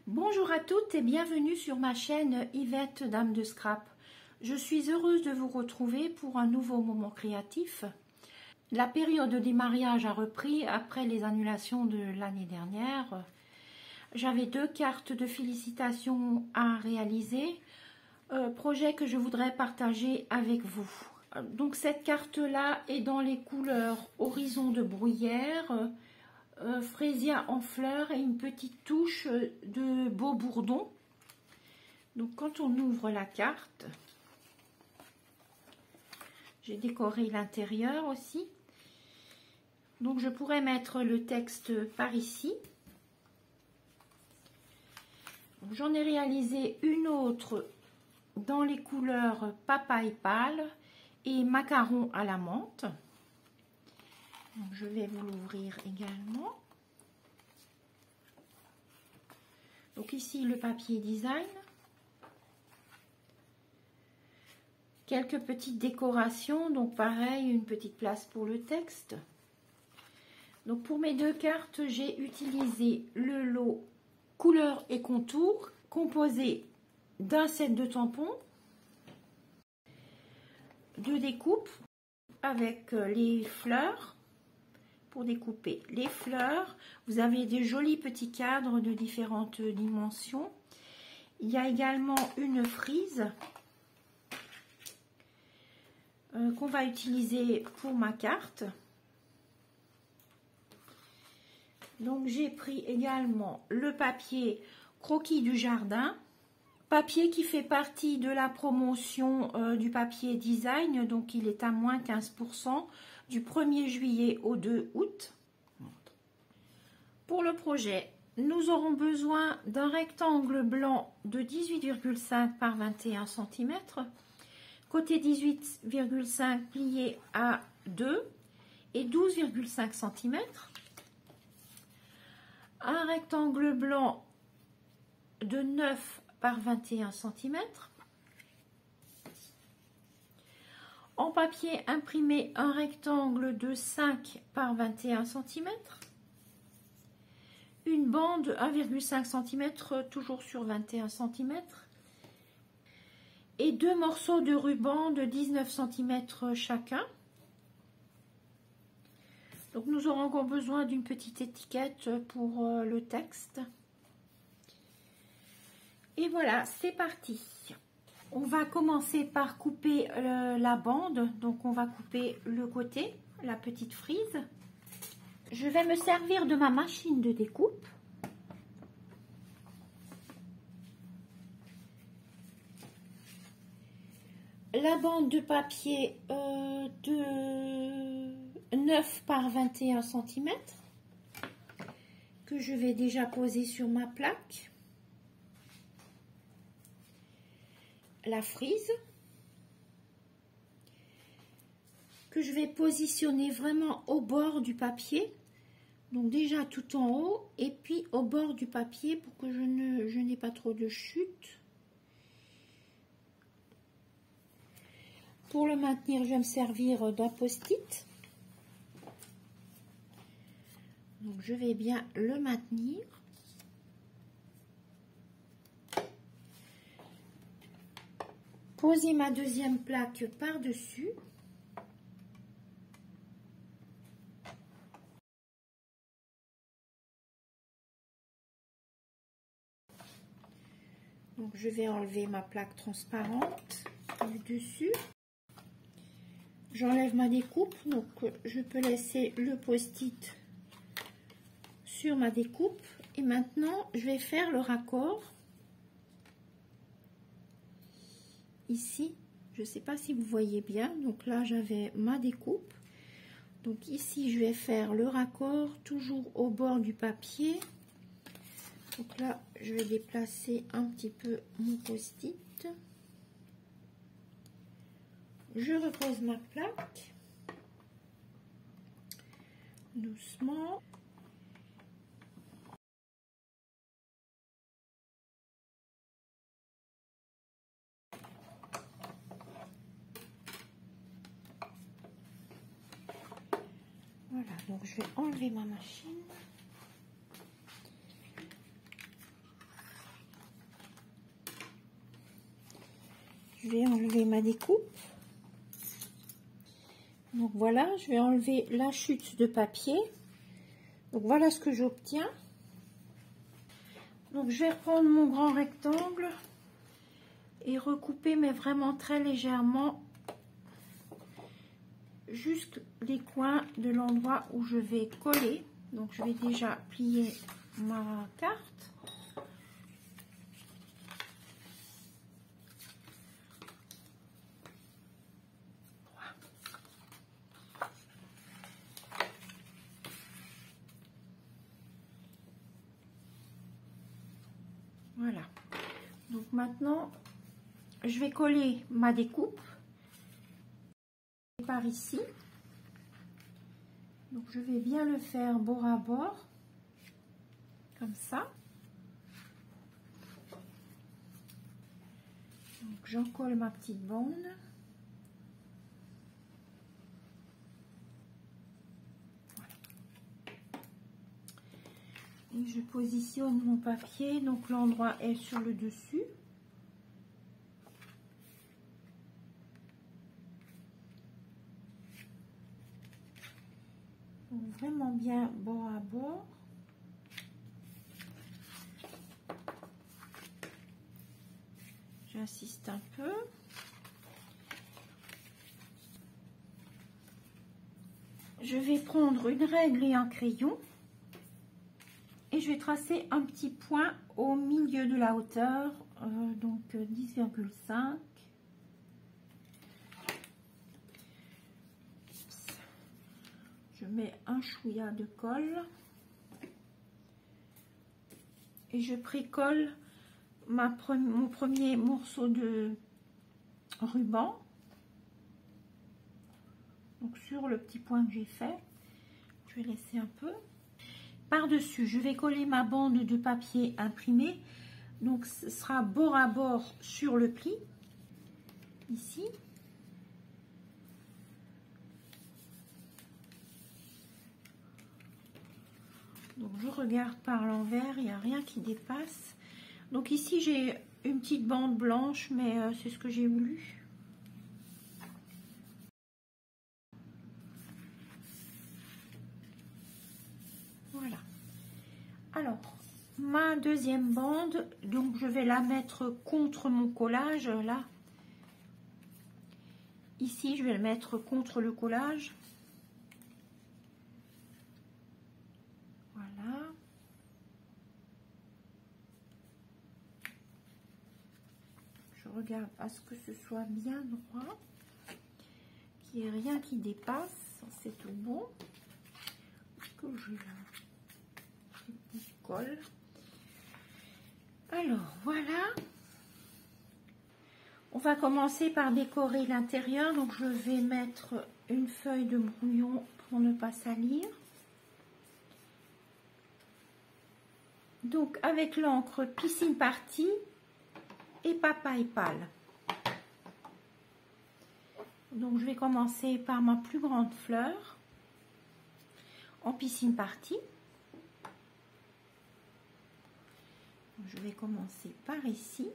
Bonjour à toutes et bienvenue sur ma chaîne Yvette Dame de Scrap. Je suis heureuse de vous retrouver pour un nouveau moment créatif. La période des mariages a repris après les annulations de l'année dernière. J'avais 2 cartes de félicitations à réaliser, projet que je voudrais partager avec vous. Donc cette carte-là est dans les couleurs Horizon de bruyère, Frésia en fleurs et une petite touche de beau bourdon. Donc quand on ouvre la carte, j'ai décoré l'intérieur aussi. Donc je pourrais mettre le texte par ici. J'en ai réalisé une autre dans les couleurs papaye pâle et macaron à la menthe. Donc, je vais vous l'ouvrir également. Donc ici le papier design. Quelques petites décorations, donc pareil, une petite place pour le texte. Donc pour mes 2 cartes, j'ai utilisé le lot couleurs et contours composé d'un set de tampons, de découpes avec les fleurs. Pour découper les fleurs, vous avez des jolis petits cadres de différentes dimensions. Il y a également une frise qu'on va utiliser pour ma carte. Donc j'ai pris également le papier croquis du jardin, papier qui fait partie de la promotion du papier design, donc il est à moins 15% du 1er juillet au 2 août. Pour le projet, nous aurons besoin d'un rectangle blanc de 18,5 par 21 cm, côté 18,5 plié à 2 et 12,5 cm. Un rectangle blanc de 9 par 21 cm. En papier imprimé, un rectangle de 5 par 21 cm. Une bande 1,5 cm, toujours sur 21 cm. Et 2 morceaux de ruban de 19 cm chacun. Donc nous aurons encore besoin d'une petite étiquette pour le texte. Et voilà, c'est parti. On va commencer par couper la bande. Donc on va couper le côté, la petite frise. Je vais me servir de ma machine de découpe. La bande de papier de 9 par 21 cm que je vais déjà poser sur ma plaque. La frise que je vais positionner vraiment au bord du papier. Donc déjà tout en haut et puis au bord du papier pour que je n'ai pas trop de chute. Pour le maintenir, je vais me servir d'un post-it. Donc je vais bien le maintenir. Poser ma deuxième plaque par-dessus. Donc je vais enlever ma plaque transparente du dessus. J'enlève ma découpe, donc je peux laisser le post-it sur ma découpe. Et maintenant, je vais faire le raccord. Ici, je ne sais pas si vous voyez bien, donc là j'avais ma découpe. Donc ici, je vais faire le raccord toujours au bord du papier. Donc là, je vais déplacer un petit peu mon post-it. Je repose ma plaque doucement. Voilà, donc je vais enlever ma machine. Je vais enlever ma découpe. Donc voilà, je vais enlever la chute de papier. Donc voilà ce que j'obtiens. Donc je vais reprendre mon grand rectangle et recouper, mais vraiment très légèrement, juste les coins de l'endroit où je vais coller. Donc je vais déjà plier ma carte. Voilà. Donc maintenant, je vais coller ma découpe par ici. Donc je vais bien le faire bord à bord, comme ça. Donc j'en colle ma petite bande. Voilà. Et je positionne mon papier, donc l'endroit est sur le dessus. Donc vraiment bien bord à bord. J'insiste un peu. Je vais prendre une règle et un crayon et je vais tracer un petit point au milieu de la hauteur, donc 10,5. Je mets un chouïa de colle et je précolle mon premier morceau de ruban. Donc sur le petit point que j'ai fait, je vais laisser un peu. Par-dessus, je vais coller ma bande de papier imprimé. Donc ce sera bord à bord sur le pli, ici. Donc je regarde par l'envers, il n'y a rien qui dépasse. Donc ici j'ai une petite bande blanche, mais c'est ce que j'ai voulu. Voilà. Alors, ma deuxième bande, donc je vais la mettre contre mon collage, là. Ici, je vais le mettre contre le collage. Voilà. Je regarde à ce que ce soit bien droit, qu'il n'y ait rien qui dépasse, c'est tout bon. Que j'ai là, colle. Alors voilà, on va commencer par décorer l'intérieur. Donc je vais mettre une feuille de brouillon pour ne pas salir. Donc avec l'encre Piscine Party et Papa et Pâle. Donc je vais commencer par ma plus grande fleur en Piscine Party. Je vais commencer par ici.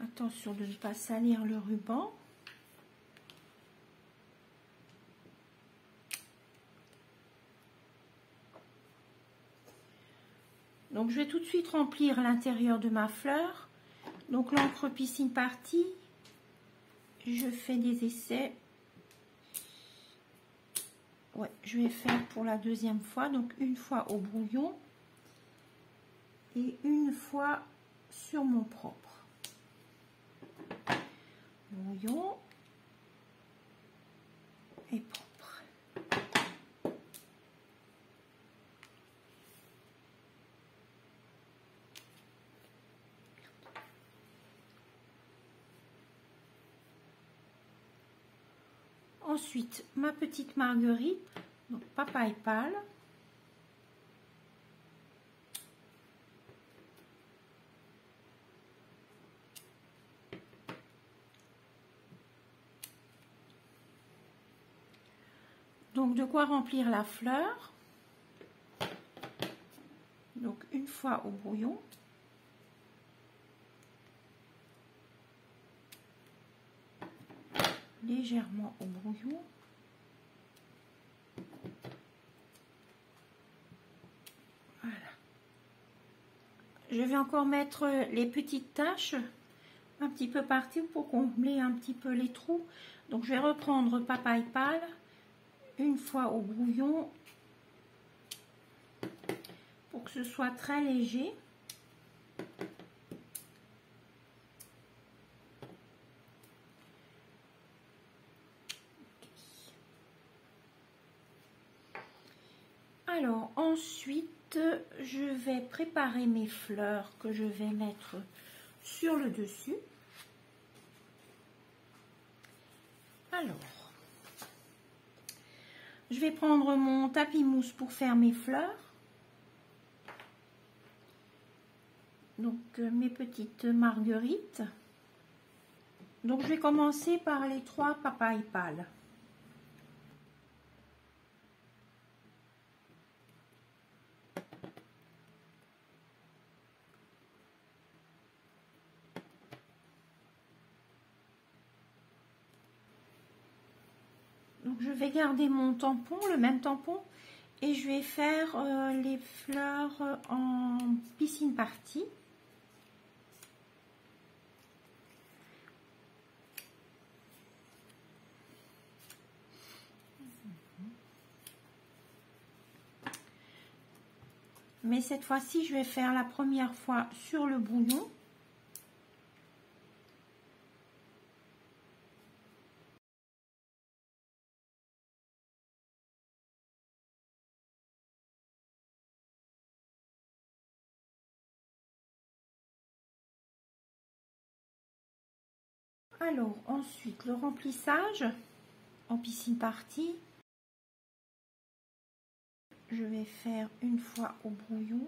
Attention de ne pas salir le ruban. Donc je vais tout de suite remplir l'intérieur de ma fleur. Donc l'encre Piscine Party, je fais des essais. Ouais, je vais faire pour la deuxième fois, donc une fois au brouillon et une fois sur mon propre. Brouillon et propre. Ensuite, ma petite marguerite, donc Papa et Pâle. Donc de quoi remplir la fleur. Donc une fois au brouillon. Légèrement au brouillon. Voilà. Je vais encore mettre les petites taches un petit peu partout pour combler un petit peu les trous. Donc je vais reprendre Papaye Pâle une fois au brouillon pour que ce soit très léger. Alors ensuite, je vais préparer mes fleurs que je vais mettre sur le dessus. Alors, je vais prendre mon tapis mousse pour faire mes fleurs. Donc mes petites marguerites. Donc je vais commencer par les 3 papayes pâles. Donc je vais garder mon tampon, le même tampon, et je vais faire les fleurs en piscine partie. Mais cette fois-ci, je vais faire la première fois sur le brouillon. Alors, ensuite, le remplissage en piscine partie. Je vais faire une fois au brouillon.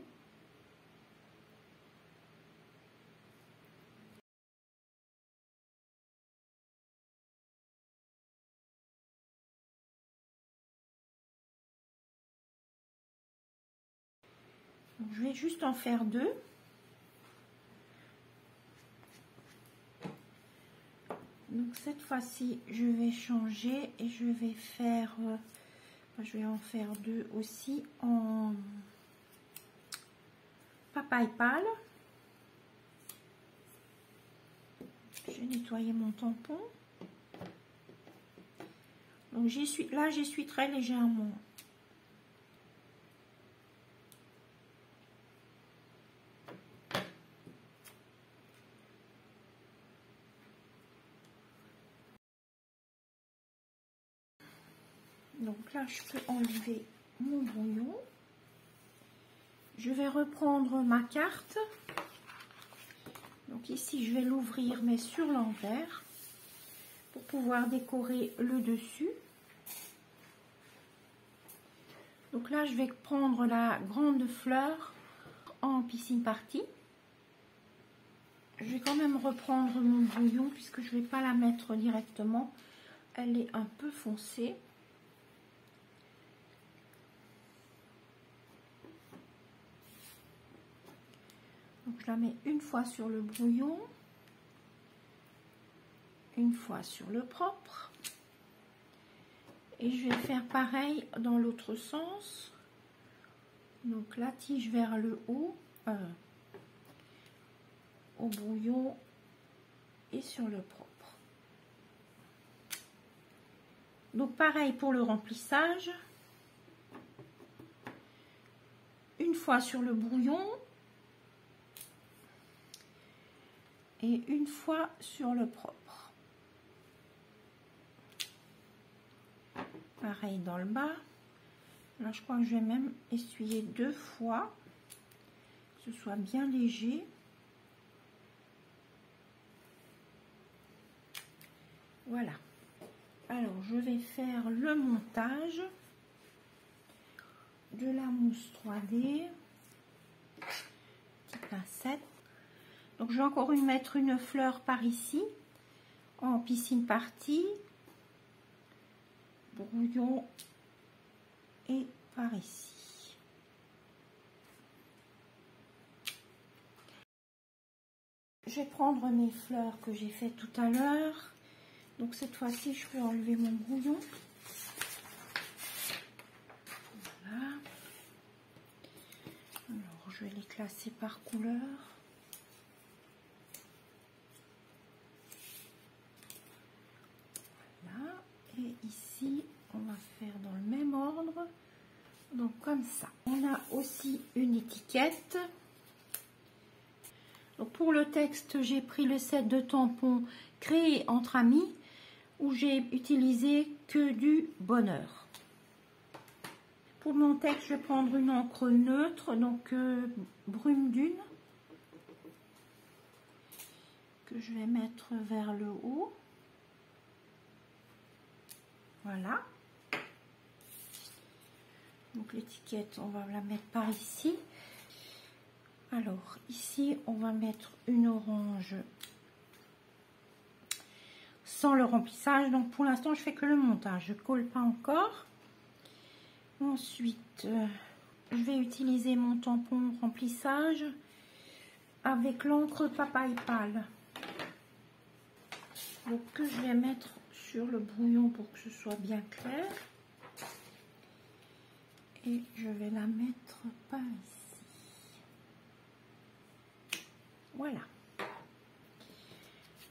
Donc, je vais juste en faire 2. Donc cette fois-ci, je vais changer et je vais faire, je vais en faire 2 aussi en papaye pâle. J'ai nettoyé mon tampon. Donc j'y suis très légèrement. Donc là, je peux enlever mon brouillon. Je vais reprendre ma carte. Donc ici, je vais l'ouvrir, mais sur l'envers, pour pouvoir décorer le dessus. Donc là, je vais prendre la grande fleur en piscine partie. Je vais quand même reprendre mon brouillon, puisque je ne vais pas la mettre directement. Elle est un peu foncée. Donc je la mets une fois sur le brouillon, une fois sur le propre, et je vais faire pareil dans l'autre sens. Donc la tige vers le haut, au brouillon et sur le propre. Donc pareil pour le remplissage, une fois sur le brouillon et une fois sur le propre. Pareil dans le bas. Là, je crois que je vais même essuyer 2 fois, que ce soit bien léger. Voilà. Alors, je vais faire le montage de la mousse 3D. Petite pincette. Donc, je vais encore mettre une fleur par ici, en piscine partie. Brouillon et par ici. Je vais prendre mes fleurs que j'ai fait tout à l'heure. Donc cette fois-ci, je vais enlever mon brouillon. Voilà. Alors, je vais les classer par couleur. Voilà. Et ici, on va faire dans le même ordre. Donc comme ça. On a aussi une étiquette. Donc pour le texte, j'ai pris le set de tampons créé entre amis, où j'ai utilisé que du bonheur. Pour mon texte, je vais prendre une encre neutre, donc brume dune, que je vais mettre vers le haut. Voilà. Donc l'étiquette, on va la mettre par ici. Alors ici, on va mettre une orange sans le remplissage. Donc pour l'instant, je fais que le montage, je colle pas encore. Ensuite, je vais utiliser mon tampon remplissage avec l'encre papaye pâle. Donc que je vais mettre sur le brouillon pour que ce soit bien clair. Et je vais la mettre par ici. Voilà.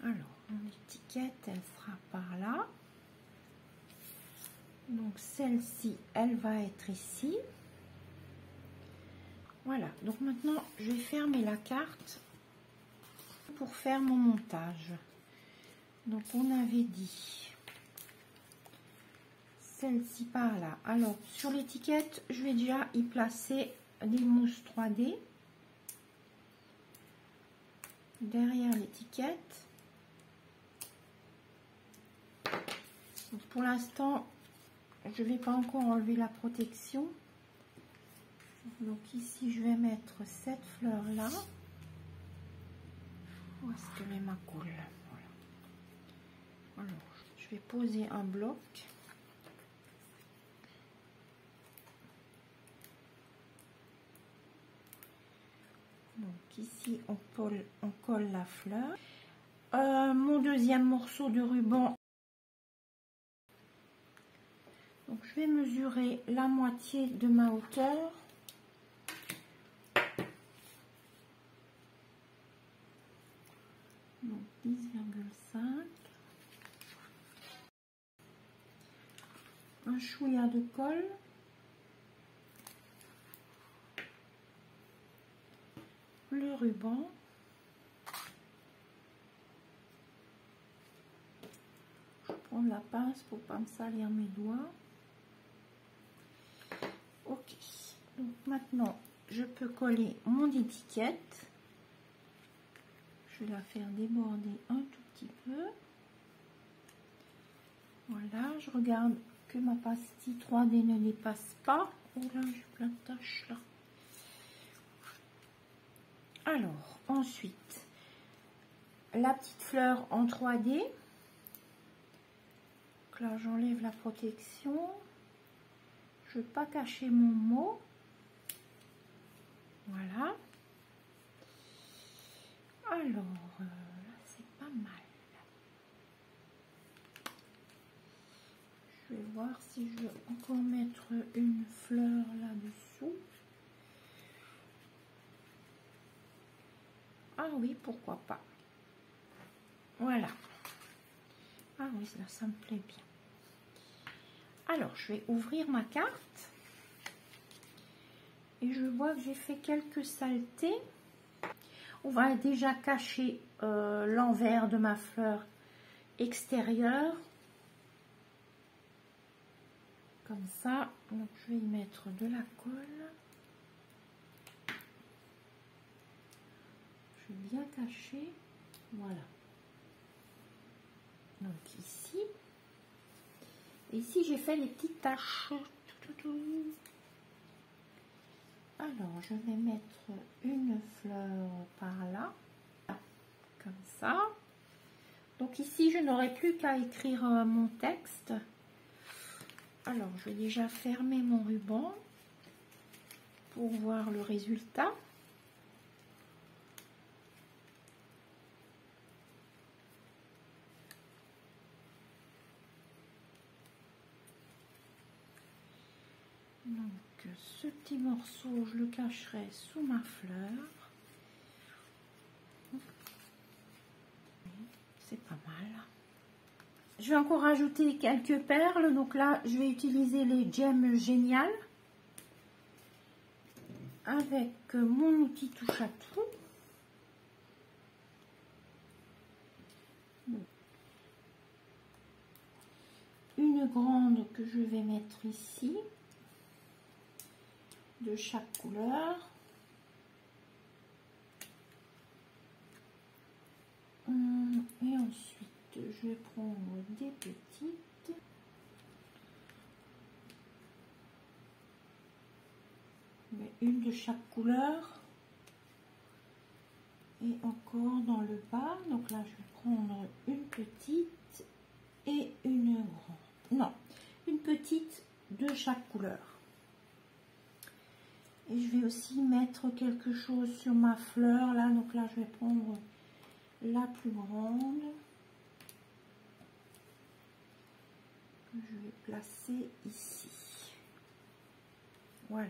Alors, mon étiquette, elle sera par là. Donc celle-ci, elle va être ici. Voilà, donc maintenant je vais fermer la carte pour faire mon montage. Donc on avait dit celle-ci par là. Alors sur l'étiquette, je vais déjà y placer des mousses 3D derrière l'étiquette. Pour l'instant, je ne vais pas encore enlever la protection. Donc ici, je vais mettre cette fleur-là. Où est-ce qu'elle est ma colle? Voilà. Alors, je vais poser un bloc. Donc ici, on colle la fleur. Mon deuxième morceau de ruban. Donc je vais mesurer la moitié de ma hauteur. Donc 10,5. Un chouïa de colle. Le ruban. Je prends la pince pour pas me salir mes doigts. Ok, donc maintenant je peux coller mon étiquette. Je vais la faire déborder un tout petit peu. Voilà, je regarde que ma pastille 3D ne dépasse pas. Oh là, j'ai plein de taches là. Alors, ensuite, la petite fleur en 3D. Donc là, j'enlève la protection. Je ne veux pas cacher mon mot. Voilà. Alors, là, c'est pas mal. Je vais voir si je veux encore mettre une fleur là-dessous. Ah oui, pourquoi pas. Voilà. Ah oui, là, ça me plaît bien. Alors, je vais ouvrir ma carte. Et je vois que j'ai fait quelques saletés. On va déjà cacher l'envers de ma fleur extérieure. Comme ça. Donc, je vais y mettre de la colle. Je vais bien cacher. Voilà. Donc, ici. Et ici, j'ai fait les petites taches. Alors, je vais mettre une fleur par là, comme ça. Donc ici, je n'aurai plus qu'à écrire mon texte. Alors, je vais déjà fermer mon ruban pour voir le résultat. Donc, ce petit morceau, je le cacherai sous ma fleur. C'est pas mal. Je vais encore ajouter quelques perles. Donc là, je vais utiliser les gemmes géniales avec mon outil touche à tout. Une grande que je vais mettre ici, de chaque couleur. Et ensuite, je vais prendre des petites. Mais une de chaque couleur. Et encore dans le bas. Donc là, je vais prendre une petite et une grande. Non, une petite de chaque couleur. Et je vais aussi mettre quelque chose sur ma fleur. Là, donc là, je vais prendre la plus grande. Que je vais placer ici. Voilà.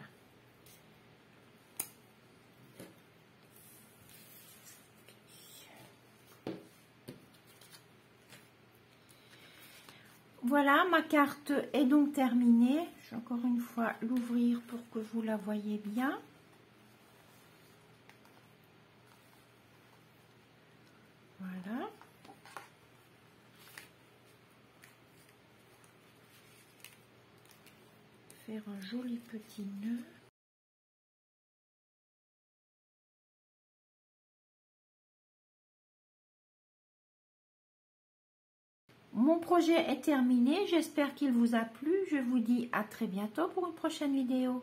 Voilà, ma carte est donc terminée. Je vais encore une fois l'ouvrir pour que vous la voyez bien. Voilà. Faire un joli petit nœud. Mon projet est terminé, j'espère qu'il vous a plu. Je vous dis à très bientôt pour une prochaine vidéo.